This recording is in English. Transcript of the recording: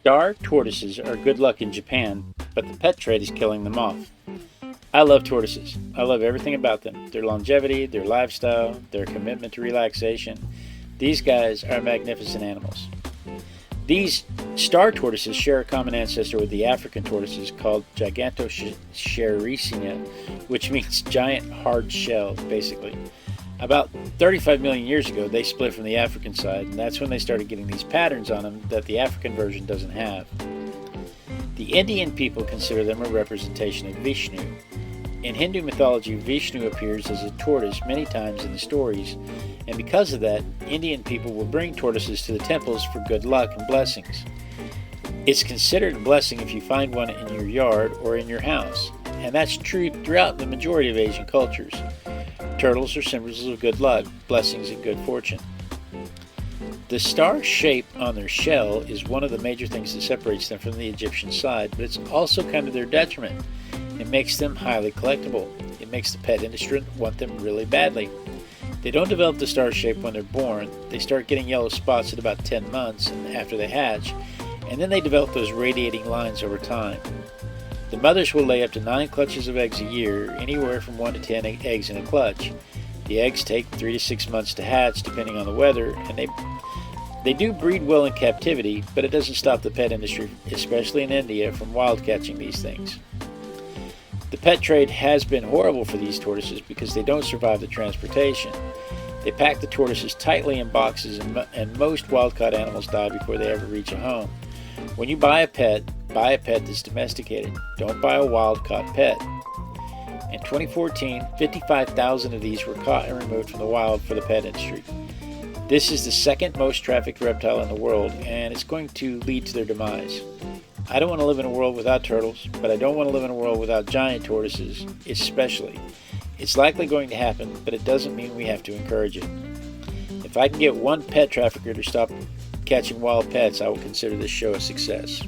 Star tortoises are good luck in Japan, but the pet trade is killing them off. I love tortoises. I love everything about them. Their longevity, their lifestyle, their commitment to relaxation. These guys are magnificent animals. These star tortoises share a common ancestor with the African tortoises called Gigantochersina, which means giant hard shell, basically. About 35 million years ago, they split from the African side, and that's when they started getting these patterns on them that the African version doesn't have. The Indian people consider them a representation of Vishnu. In Hindu mythology, Vishnu appears as a tortoise many times in the stories, and because of that, Indian people will bring tortoises to the temples for good luck and blessings. It's considered a blessing if you find one in your yard or in your house, and that's true throughout the majority of Asian cultures. Turtles are symbols of good luck, blessings, and good fortune. The star shape on their shell is one of the major things that separates them from the Egyptian side, but it's also kind of their detriment. It makes them highly collectible. It makes the pet industry want them really badly. They don't develop the star shape when they're born. They start getting yellow spots at about 10 months and after they hatch, and then they develop those radiating lines over time. The mothers will lay up to 9 clutches of eggs a year, anywhere from 1 to 10 eggs in a clutch. The eggs take 3 to 6 months to hatch, depending on the weather, and they do breed well in captivity, but it doesn't stop the pet industry, especially in India, from wild catching these things. The pet trade has been horrible for these tortoises because they don't survive the transportation. They pack the tortoises tightly in boxes, and most wild-caught animals die before they ever reach a home. When you buy a pet that's domesticated. Don't buy a wild-caught pet. In 2014, 55,000 of these were caught and removed from the wild for the pet industry. This is the second most trafficked reptile in the world, and it's going to lead to their demise. I don't want to live in a world without turtles, but I don't want to live in a world without giant tortoises, especially. It's likely going to happen, but it doesn't mean we have to encourage it. If I can get one pet trafficker to stop catching wild pets, I will consider this show a success.